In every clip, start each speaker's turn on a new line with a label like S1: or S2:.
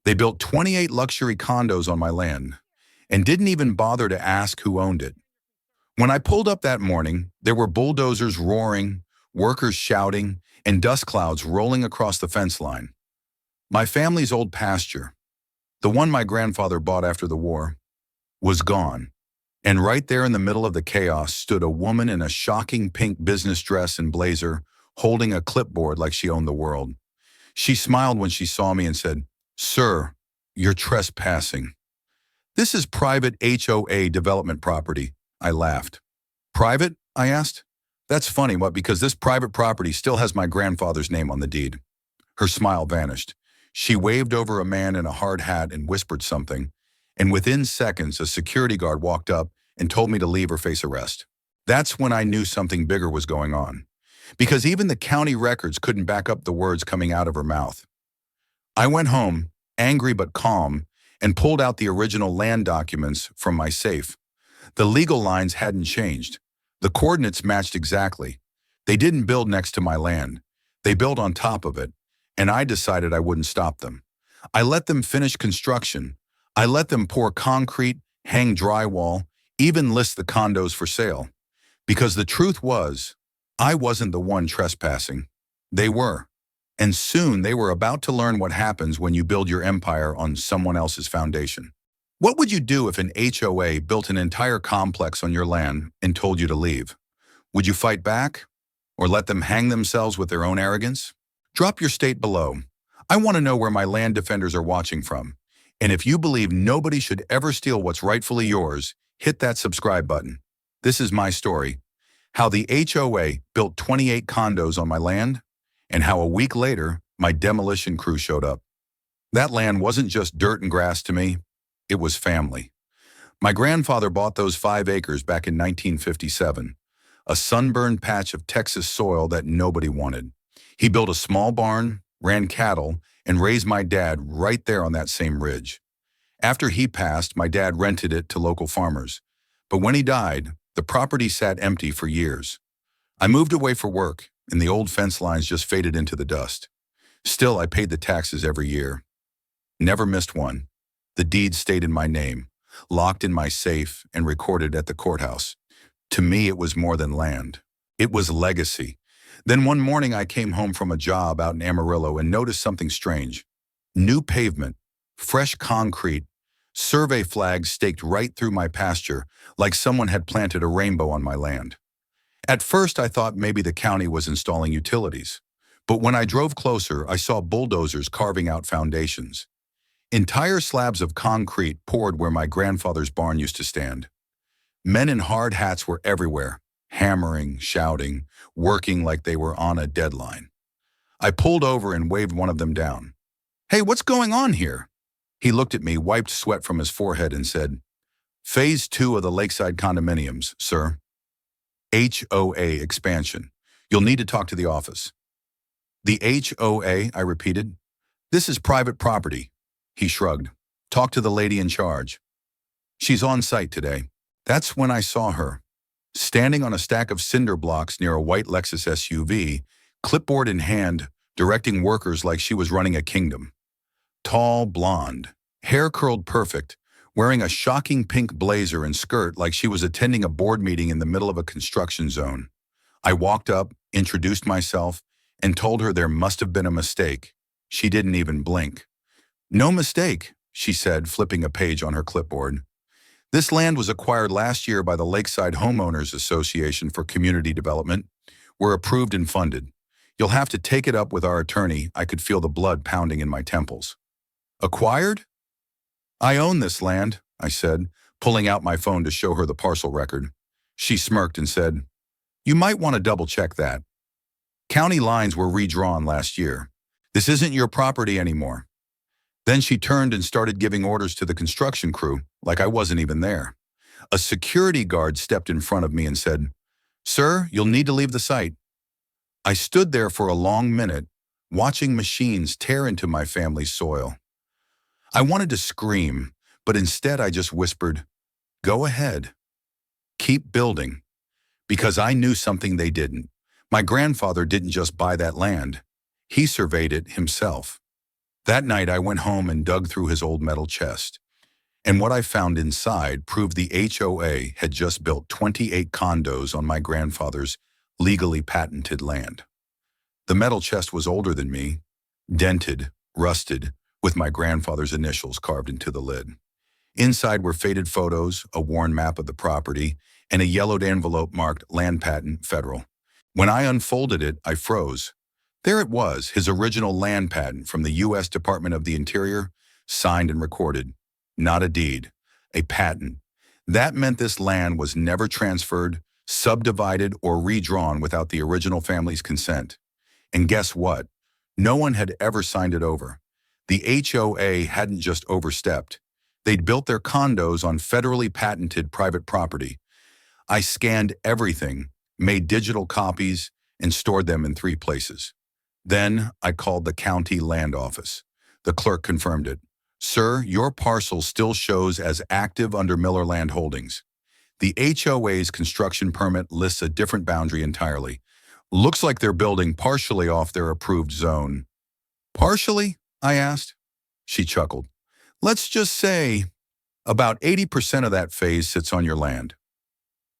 S1: They built 28 luxury condos on my land and didn't even bother to ask who owned it. When I pulled up that morning, there were bulldozers roaring, workers shouting, and dust clouds rolling across the fence line. My family's old pasture, the one my grandfather bought after the war, was gone. And right there in the middle of the chaos stood a woman in a shocking pink business dress and blazer, holding a clipboard like she owned the world. She smiled when she saw me and said, "Sir, you're trespassing." "This is private HOA development property," I laughed. "Private?" I asked. "That's funny, what, because this private property still has my grandfather's name on the deed." Her smile vanished. She waved over a man in a hard hat and whispered something, and within seconds a security guard walked up and told me to leave or face arrest. That's when I knew something bigger was going on, because even the county records couldn't back up the words coming out of her mouth. I went home, angry but calm, and pulled out the original land documents from my safe. The legal lines hadn't changed. The coordinates matched exactly. They didn't build next to my land. They built on top of it, and I decided I wouldn't stop them. I let them finish construction. I let them pour concrete, hang drywall, even list the condos for sale. Because the truth was, I wasn't the one trespassing. They were. And soon they were about to learn what happens when you build your empire on someone else's foundation. What would you do if an HOA built an entire complex on your land and told you to leave? Would you fight back? Or let them hang themselves with their own arrogance? Drop your state below. I want to know where my land defenders are watching from. And if you believe nobody should ever steal what's rightfully yours, hit that subscribe button. This is my story. How the HOA built 28 condos on my land, and how a week later, my demolition crew showed up. That land wasn't just dirt and grass to me, it was family. My grandfather bought those 5 acres back in 1957, a sunburned patch of Texas soil that nobody wanted. He built a small barn, ran cattle, and raised my dad right there on that same ridge. After he passed, my dad rented it to local farmers. But when he died, the property sat empty for years. I moved away for work, and the old fence lines just faded into the dust. Still, I paid the taxes every year. Never missed one. The deed stayed in my name, locked in my safe and recorded at the courthouse. To me, it was more than land. It was legacy. Then one morning I came home from a job out in Amarillo and noticed something strange. New pavement, fresh concrete, survey flags staked right through my pasture like someone had planted a rainbow on my land. At first I thought maybe the county was installing utilities. But when I drove closer, I saw bulldozers carving out foundations. Entire slabs of concrete poured where my grandfather's barn used to stand. Men in hard hats were everywhere, hammering, shouting, working like they were on a deadline. I pulled over and waved one of them down. "Hey, what's going on here?" He looked at me, wiped sweat from his forehead, and said, "Phase 2 of the lakeside condominiums, sir. HOA expansion. You'll need to talk to the office." "The HOA," I repeated. "This is private property." He shrugged. "Talk to the lady in charge. She's on site today." That's when I saw her, standing on a stack of cinder blocks near a white Lexus SUV, clipboard in hand, directing workers like she was running a kingdom. Tall, blonde, hair curled perfect, wearing a shocking pink blazer and skirt like she was attending a board meeting in the middle of a construction zone. I walked up, introduced myself, and told her there must have been a mistake. She didn't even blink. "No mistake," she said, flipping a page on her clipboard. "This land was acquired last year by the Lakeside Homeowners Association for Community Development. We're approved and funded. You'll have to take it up with our attorney." I could feel the blood pounding in my temples. "Acquired?" "I own this land," I said, pulling out my phone to show her the parcel record. She smirked and said, "You might want to double-check that. County lines were redrawn last year. This isn't your property anymore." Then she turned and started giving orders to the construction crew, like I wasn't even there. A security guard stepped in front of me and said, "Sir, you'll need to leave the site." I stood there for a long minute, watching machines tear into my family's soil. I wanted to scream, but instead I just whispered, "Go ahead. Keep building." Because I knew something they didn't. My grandfather didn't just buy that land. He surveyed it himself. That night, I went home and dug through his old metal chest. And what I found inside proved the HOA had just built 28 condos on my grandfather's legally patented land. The metal chest was older than me, dented, rusted, with my grandfather's initials carved into the lid. Inside were faded photos, a worn map of the property, and a yellowed envelope marked Land Patent Federal. When I unfolded it, I froze. There it was, his original land patent from the U.S. Department of the Interior, signed and recorded. Not a deed, a patent. That meant this land was never transferred, subdivided, or redrawn without the original family's consent. And guess what? No one had ever signed it over. The HOA hadn't just overstepped. They'd built their condos on federally patented private property. I scanned everything, made digital copies, and stored them in 3 places. Then I called the county land office. The clerk confirmed it. Sir, your parcel still shows as active under Miller Land Holdings. The HOA's construction permit lists a different boundary entirely. Looks like they're building partially off their approved zone. Partially? I asked. She chuckled. Let's just say about 80% of that phase sits on your land.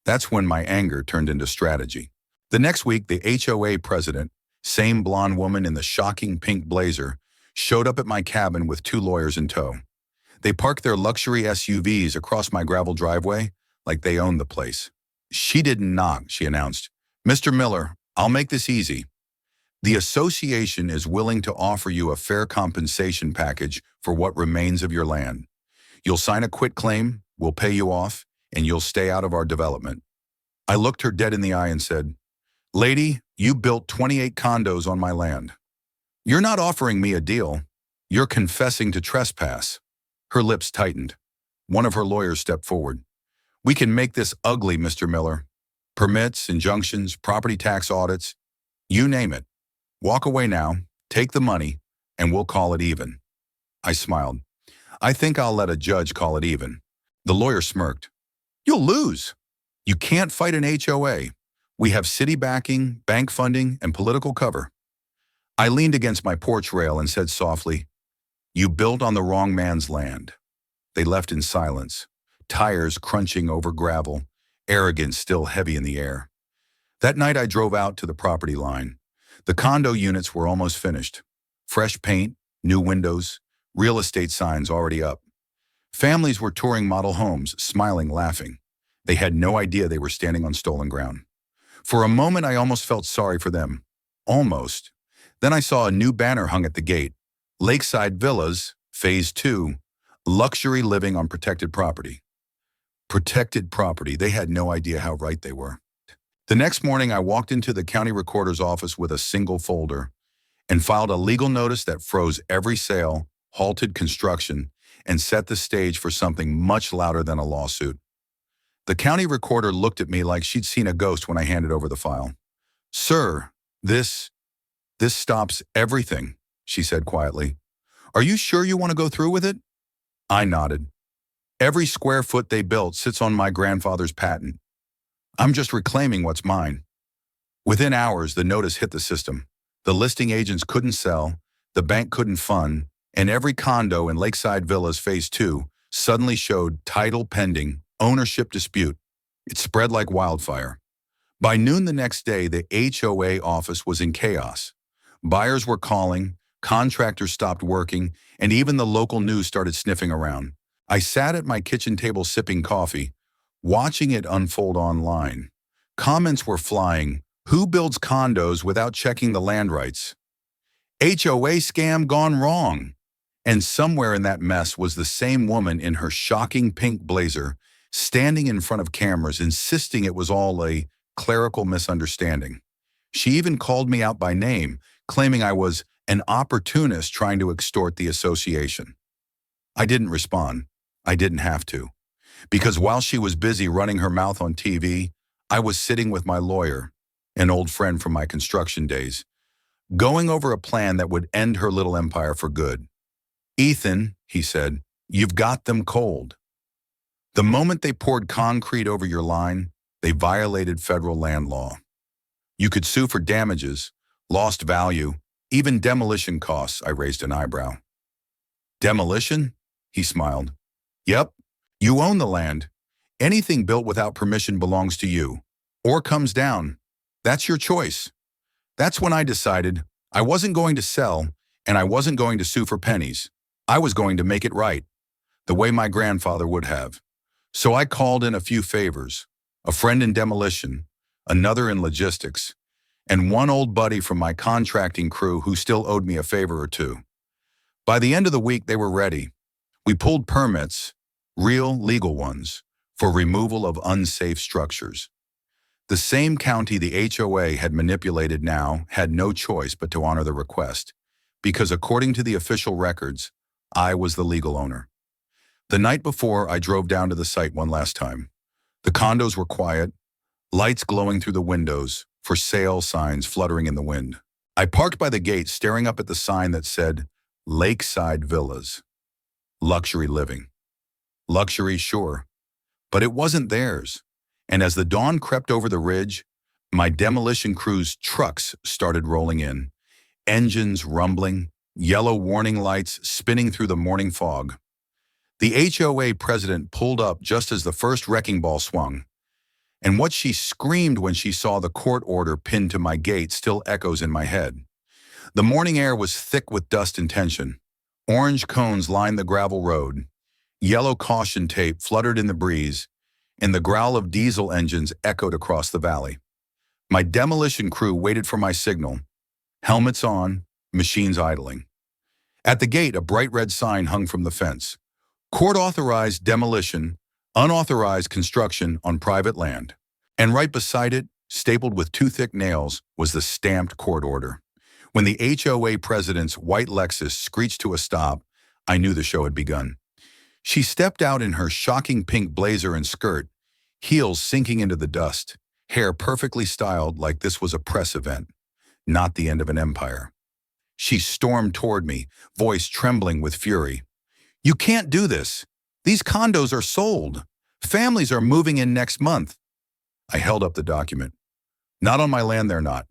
S1: That's when my anger turned into strategy. The next week, the HOA president, same blonde woman in the shocking pink blazer, showed up at my cabin with 2 lawyers in tow. They parked their luxury SUVs across my gravel driveway like they owned the place. She didn't knock, she announced. Mr. Miller, I'll make this easy. The association is willing to offer you a fair compensation package for what remains of your land. You'll sign a quitclaim, we'll pay you off, and you'll stay out of our development. I looked her dead in the eye and said, Lady, you built 28 condos on my land. You're not offering me a deal. You're confessing to trespass. Her lips tightened. One of her lawyers stepped forward. We can make this ugly, Mr. Miller. Permits, injunctions, property tax audits, you name it. Walk away now, take the money, and we'll call it even. I smiled. I think I'll let a judge call it even. The lawyer smirked. You'll lose. You can't fight an HOA. We have city backing, bank funding, and political cover. I leaned against my porch rail and said softly, You built on the wrong man's land. They left in silence, tires crunching over gravel, arrogance still heavy in the air. That night I drove out to the property line. The condo units were almost finished. Fresh paint, new windows, real estate signs already up. Families were touring model homes, smiling, laughing. They had no idea they were standing on stolen ground. For a moment I almost felt sorry for them. Almost. Then I saw a new banner hung at the gate. Lakeside Villas, Phase 2, luxury living on protected property. Protected property, they had no idea how right they were. The next morning I walked into the county recorder's office with a single folder and filed a legal notice that froze every sale, halted construction, and set the stage for something much louder than a lawsuit. The county recorder looked at me like she'd seen a ghost when I handed over the file. Sir, this stops everything, she said quietly. Are you sure you want to go through with it? I nodded. Every square foot they built sits on my grandfather's patent. I'm just reclaiming what's mine. Within hours, the notice hit the system. The listing agents couldn't sell, the bank couldn't fund, and every condo in Lakeside Villas Phase 2 suddenly showed title pending, ownership dispute. It spread like wildfire. By noon the next day, the HOA office was in chaos. Buyers were calling, contractors stopped working, and even the local news started sniffing around. I sat at my kitchen table sipping coffee, watching it unfold online. Comments were flying. Who builds condos without checking the land rights? HOA scam gone wrong. And somewhere in that mess was the same woman in her shocking pink blazer, standing in front of cameras, insisting it was all a clerical misunderstanding. She even called me out by name, claiming I was an opportunist trying to extort the association. I didn't respond. I didn't have to. Because while she was busy running her mouth on TV, I was sitting with my lawyer, an old friend from my construction days, going over a plan that would end her little empire for good. Ethan, he said, you've got them cold. The moment they poured concrete over your line, they violated federal land law. You could sue for damages, lost value, even demolition costs. I raised an eyebrow. Demolition? He smiled. Yep, you own the land. Anything built without permission belongs to you. Or comes down. That's your choice. That's when I decided I wasn't going to sell and I wasn't going to sue for pennies. I was going to make it right, the way my grandfather would have. So I called in a few favors, a friend in demolition, another in logistics, and one old buddy from my contracting crew who still owed me a favor or two. By the end of the week, they were ready. We pulled permits, real legal ones, for removal of unsafe structures. The same county the HOA had manipulated now had no choice but to honor the request, because according to the official records, I was the legal owner. The night before, I drove down to the site one last time. The condos were quiet, lights glowing through the windows, for sale signs fluttering in the wind. I parked by the gate staring up at the sign that said, Lakeside Villas. Luxury living. Luxury, sure, but it wasn't theirs. And as the dawn crept over the ridge, my demolition crew's trucks started rolling in, engines rumbling, yellow warning lights spinning through the morning fog. The HOA president pulled up just as the first wrecking ball swung, and what she screamed when she saw the court order pinned to my gate still echoes in my head. The morning air was thick with dust and tension. Orange cones lined the gravel road, yellow caution tape fluttered in the breeze, and the growl of diesel engines echoed across the valley. My demolition crew waited for my signal, helmets on, machines idling. At the gate, a bright red sign hung from the fence. Court-authorized demolition, unauthorized construction on private land. And right beside it, stapled with two thick nails, was the stamped court order. When the HOA president's white Lexus screeched to a stop, I knew the show had begun. She stepped out in her shocking pink blazer and skirt, heels sinking into the dust, hair perfectly styled like this was a press event, not the end of an empire. She stormed toward me, voice trembling with fury. You can't do this. These condos are sold. Families are moving in next month. I held up the document. Not on my land, they're not.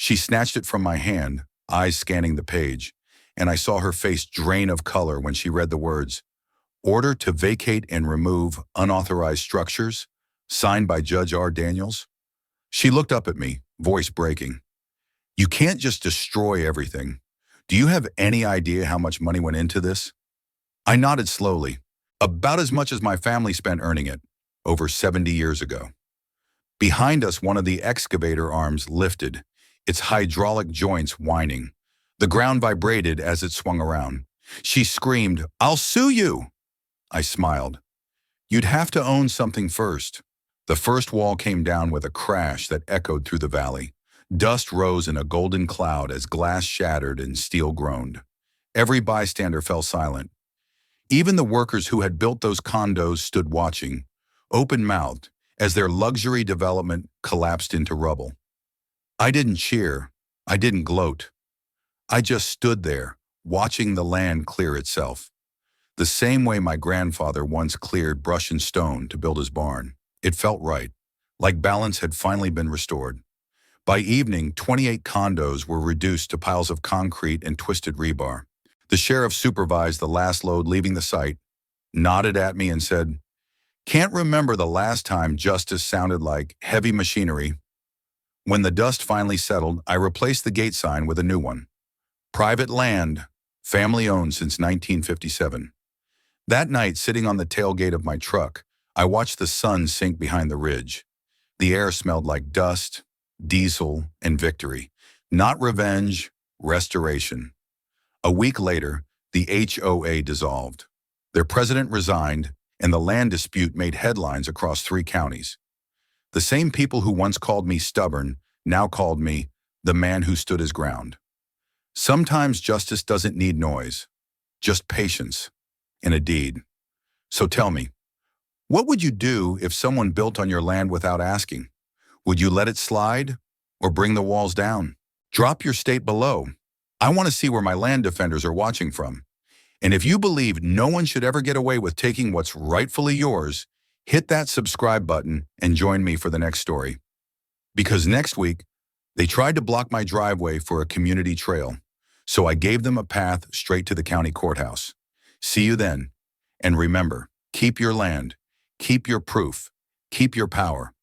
S1: She snatched it from my hand, eyes scanning the page, and I saw her face drain of color when she read the words, Order to vacate and remove unauthorized structures, signed by Judge R. Daniels. She looked up at me, voice breaking. You can't just destroy everything. Do you have any idea how much money went into this? I nodded slowly, about as much as my family spent earning it, over 70 years ago. Behind us, one of the excavator arms lifted, its hydraulic joints whining. The ground vibrated as it swung around. She screamed, I'll sue you! I smiled. You'd have to own something first. The first wall came down with a crash that echoed through the valley. Dust rose in a golden cloud as glass shattered and steel groaned. Every bystander fell silent. Even the workers who had built those condos stood watching, open-mouthed, as their luxury development collapsed into rubble. I didn't cheer. I didn't gloat. I just stood there, watching the land clear itself. The same way my grandfather once cleared brush and stone to build his barn. It felt right, like balance had finally been restored. By evening, 28 condos were reduced to piles of concrete and twisted rebar. The sheriff supervised the last load leaving the site, nodded at me and said, Can't remember the last time justice sounded like heavy machinery. When the dust finally settled, I replaced the gate sign with a new one. Private land, family owned since 1957. That night, sitting on the tailgate of my truck, I watched the sun sink behind the ridge. The air smelled like dust, diesel, and victory. Not revenge, restoration. A week later, the HOA dissolved. Their president resigned, and the land dispute made headlines across 3 counties. The same people who once called me stubborn now called me the man who stood his ground. Sometimes justice doesn't need noise, just patience and a deed. So tell me, what would you do if someone built on your land without asking? Would you let it slide or bring the walls down? Drop your state below. I want to see where my land defenders are watching from. And if you believe no one should ever get away with taking what's rightfully yours, hit that subscribe button and join me for the next story. Because next week, they tried to block my driveway for a community trail, so I gave them a path straight to the county courthouse. See you then. And remember, keep your land, keep your proof, keep your power.